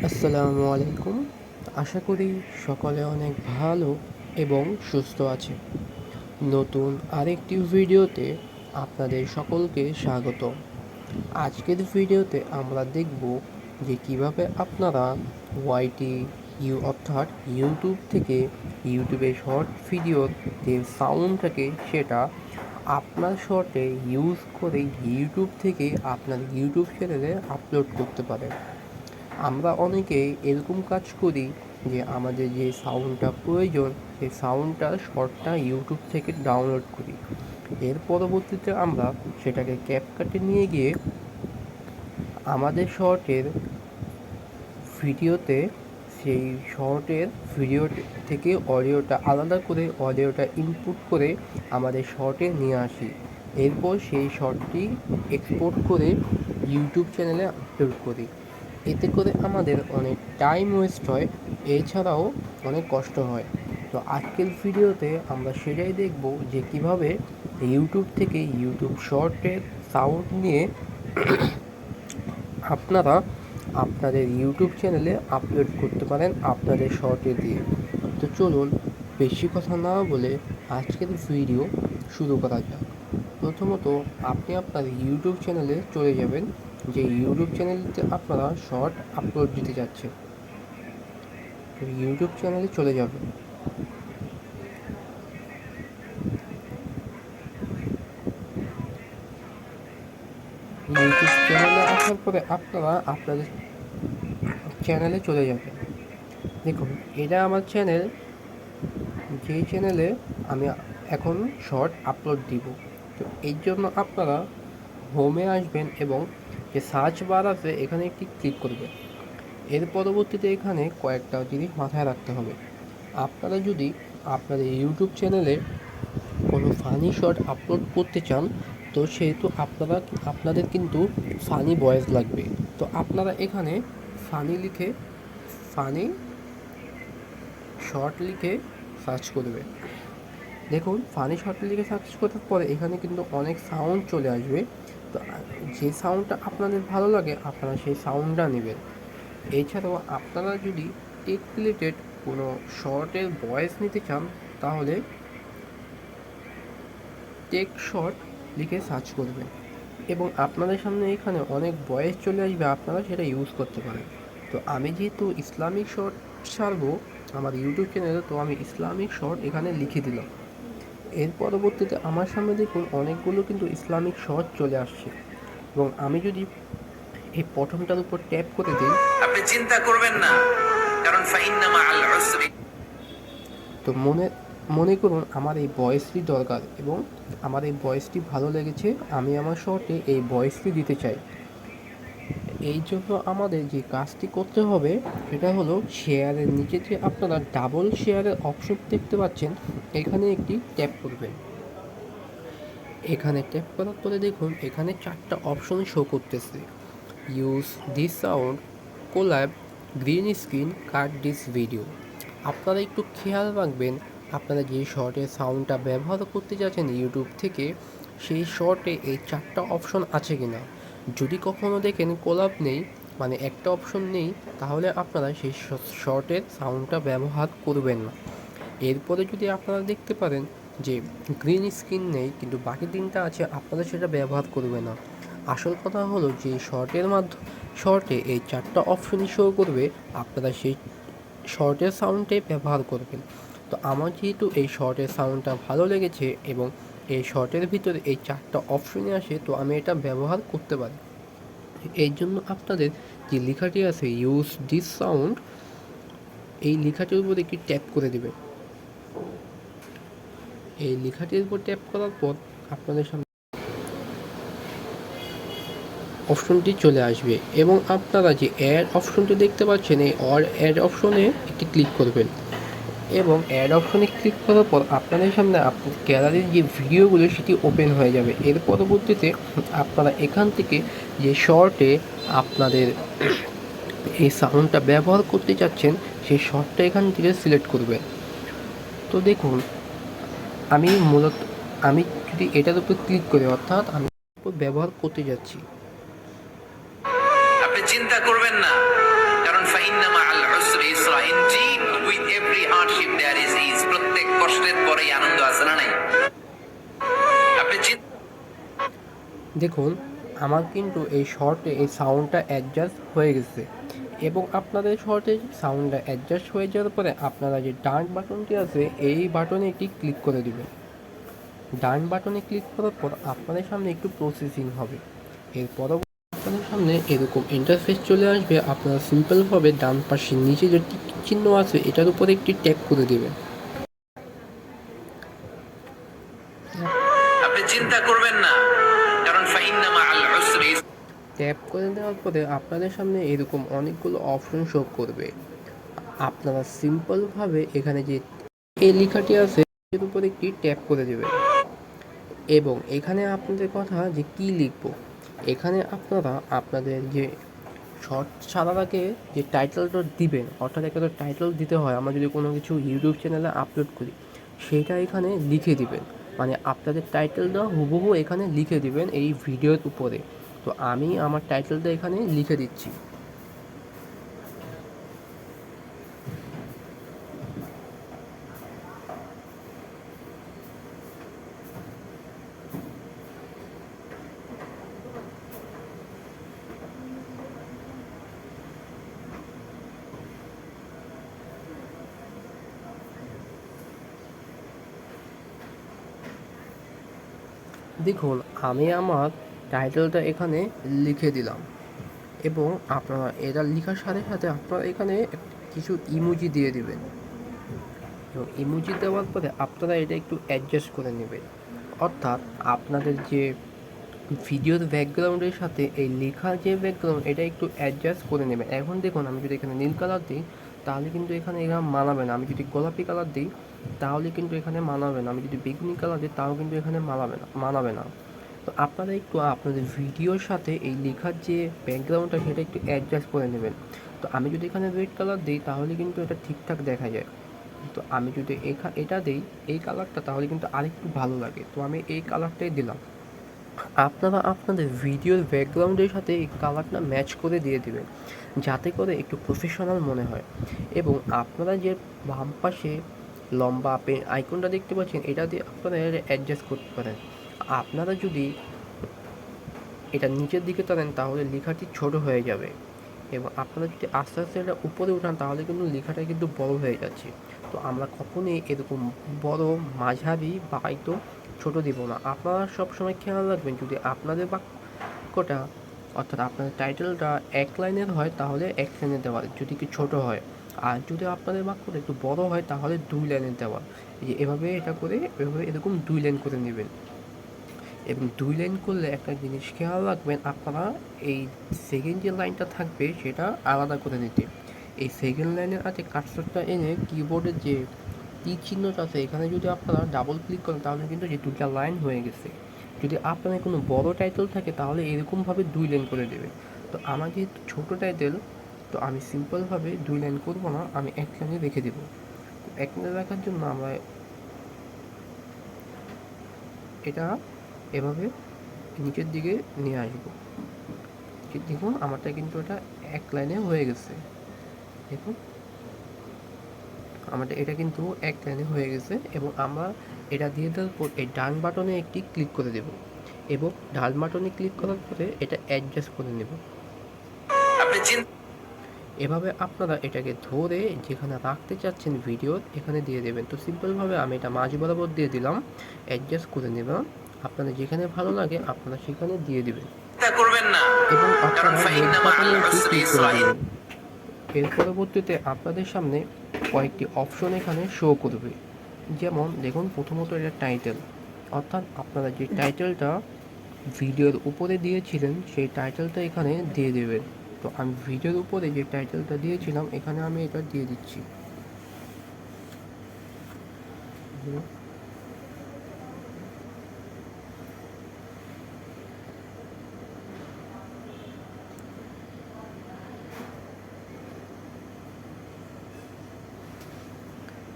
আসসালামু আলাইকুম। আশা করি সকলে অনেক ভালো এবং সুস্থ আছে। নতুন আরেকটি ভিডিওতে আপনাদের সকলকে স্বাগত। আজকের ভিডিওতে আমরা দেখব যে কিভাবে আপনারা ওয়াইটি অর্থাৎ ইউটিউব থেকে ইউটিউবে শর্ট ভিডিওর যে সাউন্ড থাকে সেটা আপনার শর্টে ইউজ করে ইউটিউব থেকে আপনার ইউটিউব চ্যানেলে আপলোড করতে পারেন। আমরা অনেকেই এরকম কাজ করি যে আমাদের যে সাউন্ডটা প্রয়োজন সেই সাউন্ডটা শর্টটা ইউটিউব থেকে ডাউনলোড করি। এর পরবর্তীতে আমরা সেটাকে ক্যাপকাটে নিয়ে গিয়ে আমাদের শর্টের ভিডিওতে সেই শর্টের ভিডিও থেকে অডিওটা আলাদা করে অডিওটা ইনপুট করে আমাদের শর্টে নিয়ে আসি। এরপর সেই শর্টটি এক্সপোর্ট করে ইউটিউব চ্যানেলে আপলোড করি। এতে করে আমাদের অনেক টাইম ওয়েস্ট হয়, এছাড়াও অনেক কষ্ট হয়। তো আজকের ভিডিওতে আমরা সেটাই দেখব যে কিভাবে ইউটিউব থেকে ইউটিউব শর্টের সাউন্ড নিয়ে আপনারা আপনাদের ইউটিউব চ্যানেলে আপলোড করতে পারেন আপনাদের শর্টে দিয়ে। তো চলুন বেশি কথা না বলে আজকের ভিডিও শুরু করা যাক। প্রথমত আপনি আপনার ইউটিউব চ্যানেলে চলে যাবেন, যে ইউটিউব চ্যানেলতে আপনারা শর্ট আপলোড দিতে যাচ্ছেন। তো ইউটিউব চ্যানেলে চলে যাবেন। ইউটিউব চ্যানেলে আসার পরে আপনারা আপনাদের চ্যানেলে চলে যাবেন। দেখুন, এটা আমার চ্যানেল, যেই চ্যানেলে আমি এখন শর্ট আপলোড দিব। তো এর জন্য আপনারা হোমে আসবেন এবং যে সার্চ বার আছে এখানে একটি ক্লিক করবেন। এর পরবর্তীতে এখানে কয়েকটা জিনিস মাথায় রাখতে হবে। আপনারা যদি আপনাদের ইউটিউব চ্যানেলে কোনো ফানি শর্ট আপলোড করতে চান, তো সেহেতু আপনাদের কিন্তু ফানি ভয়েস লাগবে। তো আপনারা এখানে ফানি শর্ট লিখে সার্চ করবেন। দেখুন, ফানি শর্ট লিখে সার্চ করার পরে এখানে কিন্তু অনেক সাউন্ড চলে আসবে। তো যে সাউন্ডটা আপনাদের ভালো লাগে আপনারা সেই সাউন্ডটা নেবেন। এছাড়াও আপনারা যদি টেক রিলেটেড কোনো শর্টের ভয়েস নিতে চান তাহলে টেক শর্ট লিখে সার্চ করবেন এবং আপনাদের সামনে এখানে অনেক ভয়েস চলে আসবে, আপনারা সেটা ইউজ করতে পারেন। তো আমি যেহেতু ইসলামিক শর্ট ছাড়বো আমার ইউটিউব চ্যানেলে, তো আমি ইসলামিক শর্ট এখানে লিখে দিলাম। এর পরবর্তীতে আমার সামনে দেখুন অনেকগুলো কিন্তু ইসলামিক শর্ট চলে আসছে এবং আমি যদি এই প্রথমটার উপর ট্যাপ করে দিই, আপনি চিন্তা করবেন না, কারণ ফাইন্না মাআল উসরি। তো মনে করুন আমার এই ভয়েসটি দরকার এবং আমার এই ভয়েসটি ভালো লেগেছে, আমি আমার শর্টে এই ভয়েসটি দিতে চাই। এই জন্য আমাদের যে কাজটি করতে হবে সেটা হলো শেয়ারের নিচে যে আপনারা ডাবল শেয়ারের অপশন দেখতে পাচ্ছেন, এখানে একটি ট্যাপ করবেন। এখানে ট্যাপ করার পরে দেখুন এখানে 4টা অপশন শো করতেছে: use this sound, collab, green screen, cut this video. আপনারা একটু খেয়াল রাখবেন আপনারা যে শর্টের সাউন্ডটা ব্যবহার করতে যাচ্ছেন ইউটিউব থেকে, সেই শর্টে এই 4টা অপশন আছে কি না। যদি কখনও দেখেন কোল্যাব নেই, মানে একটা অপশন নেই, তাহলে আপনারা সেই শর্টের সাউন্ডটা ব্যবহার করবেন না। এরপরে যদি আপনারা দেখতে পারেন যে গ্রিন স্ক্রিন নেই কিন্তু বাকি 3টা আছে, আপনারা সেটা ব্যবহার করবে না। আসল কথা হলো যে শর্টে এই 4টা অপশনই শো করবে, আপনারা সেই শর্টের সাউন্ডে ব্যবহার করবেন। তো আমার যেহেতু এই শর্টের সাউন্ডটা ভালো লেগেছে এবং এই শর্টের ভিতরে এই 4টা অপশনই আসে, তো আমি এটা ব্যবহার করতে পারি। এই জন্য আপনাদের যে লেখাটি আছে ইউজ দিস সাউন্ড, এই লেখাটির উপর একটি ট্যাপ করে দেবে। এই লেখাটির উপর ট্যাপ করার পর আপনাদের সামনে অপশনটি চলে আসবে এবং আপনারা যে অ্যাড অপশনটি দেখতে পাচ্ছেন এই অ্যাড অপশনে একটি ক্লিক করবেন এবং অ্যাড অপশনে ক্লিক করার পর আপনাদের সামনে আপনার গ্যালারির যে ভিডিওগুলো সেটি ওপেন হয়ে যাবে। এর পরবর্তীতে আপনারা এখান থেকে যে শর্টে আপনাদের এই সাউন্ডটা ব্যবহার করতে চাচ্ছেন সেই শর্টটা এখান থেকে সিলেক্ট করবেন। তো দেখুন আমি যদি এটার উপর ক্লিক করি, অর্থাৎ আমি ব্যবহার করতে যাচ্ছি, আপনি চিন্তা করবেন না, কারণ ফাইন্না হার্ডশিপ দেয়ার ইজ ইজ, প্রত্যেক কষ্টের পরেই আনন্দ আছে না নাই? আপনি দেখুন, আমার কিন্তু এই শর্টে এই সাউন্ডটা অ্যাডজাস্ট হয়ে গেছে, এবং আপনাদের শর্টে সাউন্ডটা অ্যাডজাস্ট হয়ে যাওয়ার পরে আপনারা যে ডান বাটনটি আছে এই বাটনে একটি ক্লিক করে দেবেন। ডান বাটনে ক্লিক করার পর আপনাদের সামনে একটু প্রসেসিং হবে। এর পরবর্তী আপনাদের সামনে এরকম ইন্টারফেস চলে আসবে। আপনারা সিম্পলভাবে ডান পাশে নিচে যে টিক চিহ্ন আছে এটার উপরে একটি ট্যাপ করে দেবেন। আপনি চিন্তা করবেন না, কারণ ফাইন্না মাআল উসরি। ট্যাপ করে দেওয়ার পরে আপনাদের সামনে এরকম অনেকগুলো অপশন শো করবে। আপনারা সিম্পলভাবে এখানে যে এই লেখাটি আছে এর উপরে একটি ট্যাপ করে দেবেন, এবং এখানে আপনাদের কথা যে কি লিখব, এখানে আপনারা আপনাদের যে শর্ট ছাড়ার আগে যে টাইটেলটা দিবেন, অর্থাৎ একটা টাইটেল দিতে হয় আমরা যদি কোনো কিছু ইউটিউব চ্যানেলে আপলোড করি, সেটা এখানে লিখে দিবেন। মানে আপনাদের টাইটেলটা হুবহু এখানে লিখে দিবেন এই ভিডিওর উপরে। তো আমি আমার টাইটেলটা এখানে লিখে দিচ্ছি। দেখুন, আমি আমার টাইটেলটা এখানে লিখে দিলাম, এবং আপনারা এটা লেখার সাথে সাথে আপনারা এখানে কিছু ইমোজি দিয়ে দিবেন, এবং ইমোজি দেওয়ার পরে আপনারা এটা একটু অ্যাডজাস্ট করে নেবেন। অর্থাৎ আপনাদের যে ভিডিওর ব্যাকগ্রাউন্ডের সাথে এই লেখার যে ব্যাকগ্রাউন্ড এটা একটু অ্যাডজাস্ট করে নেবেন। এখন দেখুন, আমি যদি এখানে নীল কালার দিই তাহলে কিন্তু এখানে মানাবে না। আমি যদি গোলাপি কালার দিই তাহলে কিন্তু এখানে মানাবে না। আমি যদি বেগুনি কালার দিই তাও কিন্তু এখানে মানাবে না। তো আপনারা একটু আপনাদের ভিডিওর সাথে এই লেখার যে ব্যাকগ্রাউন্ডটা সেটা একটু অ্যাডজাস্ট করে নেবেন। তো আমি যদি এখানে রেড কালার দিই তাহলে কিন্তু এটা ঠিকঠাক দেখা যায়। তো আমি যদি এটা দিই এই কালারটা তাহলে কিন্তু আরেকটু ভালো লাগে। তো আমি এই কালারটাই দিলাম। আপনারা আপনাদের ভিডিওর ব্যাকগ্রাউন্ডের সাথে এই কালারটা ম্যাচ করে দিয়ে দেবেন, যাতে করে একটু প্রফেশনাল মনে হয়। এবং আপনারা যে বাম পাশে লম্বা পেন আইকনটা দেখতে পাচ্ছেন এটা দিয়ে আপনারা অ্যাডজাস্ট করতে পারেন। আপনারা যদি এটা নিচের দিকে টানেন তাহলে লেখাটি ছোট হয়ে যাবে, এবং আপনারা যদি আস্তে আস্তে এটা উপরে উঠান তাহলে কিন্তু লেখাটা কিন্তু বড় হয়ে যাচ্ছে। তো আমরা কখনোই এরকম বড়, মাঝারি বা হয়তো ছোটো দিব না। আপনারা সবসময় খেয়াল রাখবেন, যদি আপনাদের বাক্যটা অর্থাৎ আপনাদের টাইটেলটা এক লাইনের হয় তাহলে এক লাইনে দেওয়া, যদি কি ছোটো হয়। আর যদি আপনাদের বাক্যটা একটু বড় হয় তাহলে 2 লাইনের দেওয়া। এই যে এভাবে এটা করে এভাবে এরকম 2 লাইন করে নেবেন। এবং 2 লাইন করলে একটা জিনিস খেয়াল রাখবেন, আপনারা এই সেকেন্ড যে লাইনটা থাকবে সেটা আলাদা করে নিতে। এই সেকেন্ড লাইনের আগে কার্সরটা এনে কিবোর্ডের যে তীর চিহ্নটা আছে এখানে যদি আপনারা ডাবল ক্লিক করেন তাহলে কিন্তু যে 2টা লাইন হয়ে গেছে। যদি আপনাদের কোনো বড় টাইটেল থাকে তাহলে এরকমভাবে 2 লাইন করে দেবে। তো আমার যেহেতু ছোটো টাইটেল, তো আমি সিম্পলভাবে 2 লাইন করবো না, আমি এক লাইনে রেখে দেবো। এক লাইনে রাখার জন্য আমরা এটা এভাবে নিচের দিকে নিয়ে আসবো। দেখুন আমারটা কিন্তু এটা এক লাইনে হয়ে গেছে। দেখুন আমাদের এটা কিন্তু এক লাইনে হয়ে গেছে, এবং আমরা এটা দিয়ে দেওয়ার পর এই ডান বাটনে একটি ক্লিক করে দেব, এবং ডান বাটনে ক্লিক করার পরে এটা অ্যাডজাস্ট করে নেব। এভাবে আপনারা এটাকে ধরে যেখানে রাখতে চাচ্ছেন ভিডিও এখানে দিয়ে দেবেন। তো সিম্পলভাবে আমি এটা মাঝ বরাবর দিয়ে দিলাম, অ্যাডজাস্ট করে নেবেন। আপনাদের যেখানে ভালো লাগে আপনারা সেখানে দিয়ে দিবেন, এবং আপনারা নেক্সট বাটনে একটি ক্লিক করে দেবেন। এর পরবর্তীতে আপনাদের সামনে কয়েকটি অপশন এখানে শো করবে। যেমন দেখুন, প্রথমত এটা টাইটেল, অর্থাৎ আপনারা যে টাইটেলটা ভিডিওর উপরে দিয়েছিলেন সেই টাইটেলটা এখানে দিয়ে দেবেন। তো আমি ভিডিওর উপরে যে টাইটেলটা দিয়েছিলাম এখানে আমি এটা দিয়ে দিচ্ছি।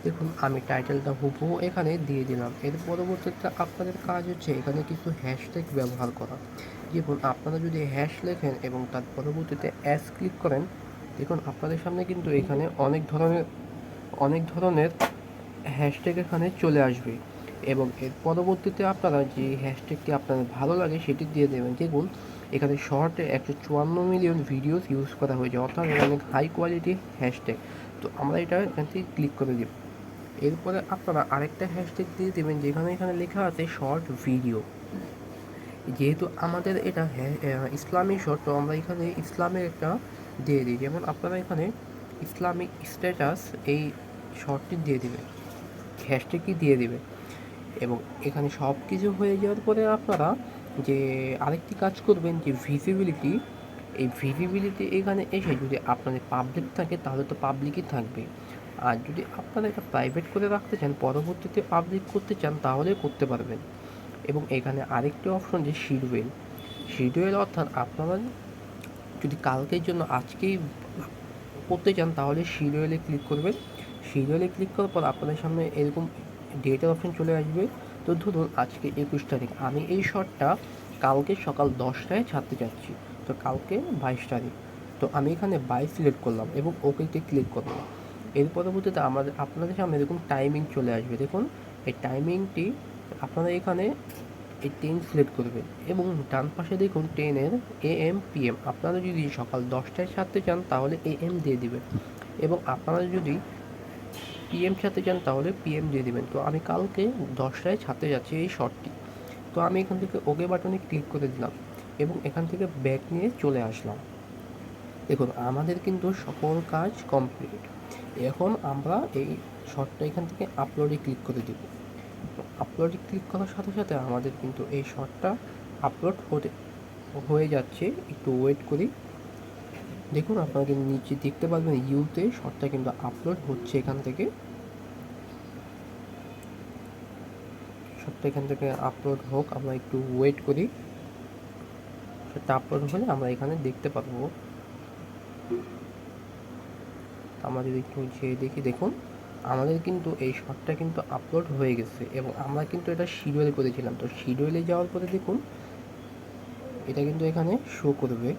দেখুন আমি টাইটেলটা হুবহু এখানে দিয়ে দিলাম। এর পরবর্তীতে আপনাদের কাজ হচ্ছে এখানে কিছু হ্যাশট্যাগ ব্যবহার করা। যেমন আপনারা যদি হ্যাশ লেখেন এবং তার পরবর্তীতে ক্লিক করেন, দেখুন আপনাদের সামনে কিন্তু এখানে অনেক ধরনের অনেক ধরনের হ্যাশট্যাগ এখানে চলে আসবে এবং এর পরবর্তীতে আপনারা যে হ্যাশট্যাগটি আপনাদের ভালো লাগে সেটি দিয়ে দেবেন। দেখুন এখানে শর্টে 154 মিলিয়ন ভিডিওস ইউজ করা হয়েছে, অর্থাৎ অনেক হাই কোয়ালিটি হ্যাশট্যাগ। তো আমরা এটা এখান থেকে ক্লিক করে দেব। এরপরে আপনারা আরেকটা হ্যাশট্যাগ দিয়ে দেবেন যেখানে এখানে লেখা আছে শর্ট ভিডিও। যেহেতু আমাদের এটা ইসলামিক শর্ট, তো আমরা এখানে ইসলামের একটা দিয়ে দিই। যেমন আপনারা এখানে ইসলামিক স্ট্যাটাস এই শর্টটি দিয়ে দেবেন, হ্যাশট্যাগটি দিয়ে দেবে। এবং এখানে সব কিছু হয়ে যাওয়ার পরে আপনারা যে আরেকটি কাজ করবেন যে ভিজিবিলিটি, এই ভিজিবিলিটি এখানে এসে যদি আপনাদের পাবলিক থাকে তাহলে তো পাবলিকই থাকবে, আর যদি আপনারা এটা প্রাইভেট করে রাখতে চান, পরবর্তীতে পাবলিক করতে চান, তাহলে করতে পারবেন। এবং এখানে আরেকটি অপশন যে শিডিউল, শিডিউল অর্থাৎ আপনারা যদি কালকের জন্য আজকেই করতে চান তাহলে শিডিউলে ক্লিক করবেন। শিডিউলে ক্লিক করার পর আপনাদের সামনে এরকম ডেটের অপশন চলে আসবে। তো ধরুন আজকে 21 তারিখ, আমি এই শর্টটা কালকে সকাল 10টায় ছাড়তে চাচ্ছি, তো কালকে 22 তারিখ। তো আমি এখানে 22 সিলেক্ট করলাম এবং ওকেতে ক্লিক করলাম। এর পরবর্তীতে আপনাদের সামনে এরকম টাইমিং চলে আসবে। দেখুন এই টাইমিংটি আপনারা এখানে এই 10 সিলেক্ট করবেন এবং ডান পাশে দেখুন 10-এর AM PM। আপনারা যদি সকাল 10টায় ছাড়তে চান তাহলে AM দিয়ে দিবেন এবং আপনারা যদি PM ছাড়তে চান তাহলে PM দিয়ে দিবেন। তো আমি কালকে 10টায় ছাড়তে যাচ্ছি এই শর্টটি। তো আমি এখান থেকে ওকে বাটনে ক্লিক করে দিলাম এবং এখান থেকে ব্যাক নিয়ে চলে আসলাম। দেখুন আমাদের কিন্তু সকল কাজ কমপ্লিট। এখন আমরা এই শর্টটা এখান থেকে আপলোডে ক্লিক করে দেব। আপলোডে ক্লিক করার সাথে সাথে আমাদের কিন্তু এই শর্টটা আপলোড হয়ে যাচ্ছে। একটু ওয়েট করি। দেখুন আপনারা কিন্তু নিচে দেখতে পারবেন ইউতে শর্টটা কিন্তু আপলোড হচ্ছে। এখান থেকে শর্টটা এখান থেকে আপলোড হোক, আমরা একটু ওয়েট করি। শর্টটা আপলোড হলে আমরা এখানে দেখতে পারবো। আমরা যদি একটু যেয়ে দেখি, দেখুন আমাদের কিন্তু এই শর্টটা কিন্তু আপলোড হয়ে গেছে এবং আমরা কিন্তু এটা শিডিউল করেছিলাম। তো শিডিউলে যাওয়ার পরে দেখুন এটা কিন্তু এখানে শো করবে।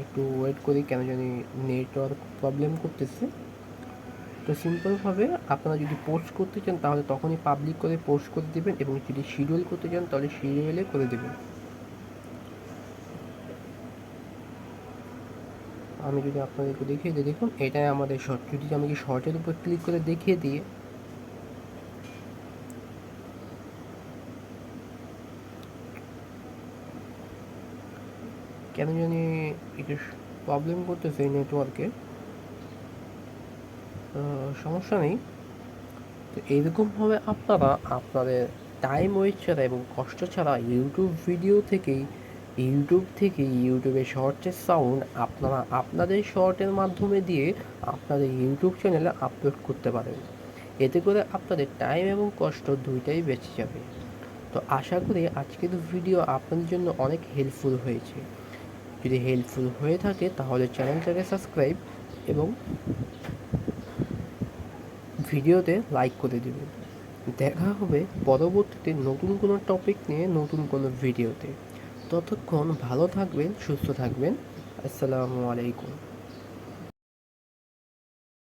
একটু ওয়েট করি, কেন জানি নেটওয়ার্ক প্রবলেম করতেছে। তো সিম্পলভাবে আপনারা যদি পোস্ট করতে চান তাহলে তখনই পাবলিক করে পোস্ট করে দেবেন এবং যদি শিডিউল করতে চান তাহলে শিডিউলে করে দেবেন। আমি যদি আপনাদেরকে দেখিয়ে দিই, দেখুন এটাই আমাদের শর্ট। যদি আমি কি শর্টের উপর ক্লিক করে দেখিয়ে দিয়ে, কেন জানি একটু প্রবলেম করতেছে এই নেটওয়ার্কে, সমস্যা নেই। তো এইরকমভাবে আপনারা আপনাদের টাইম ওয়েস্ট ছাড়া এবং কষ্ট ছাড়া ইউটিউবে শর্টসের সাউন্ড আপনারা আপনাদের শর্টের মাধ্যমে দিয়ে আপনাদের ইউটিউব চ্যানেলে আপলোড করতে পারেন। এতে করে আপনাদের টাইম এবং কষ্ট দুইটাই বেঁচে যাবে। তো আশা করি আজকের ভিডিও আপনাদের জন্য অনেক হেল্পফুল হয়েছে। যদি হেল্পফুল হয়ে থাকে তাহলে চ্যানেলটাকে সাবস্ক্রাইব এবং ভিডিওতে লাইক করে দেবেন। দেখা হবে পরবর্তীতে নতুন কোনো টপিক নিয়ে নতুন কোনো ভিডিওতে। ততক্ষণ ভালো থাকবেন, সুস্থ থাকবেন। আসসালামু আলাইকুম।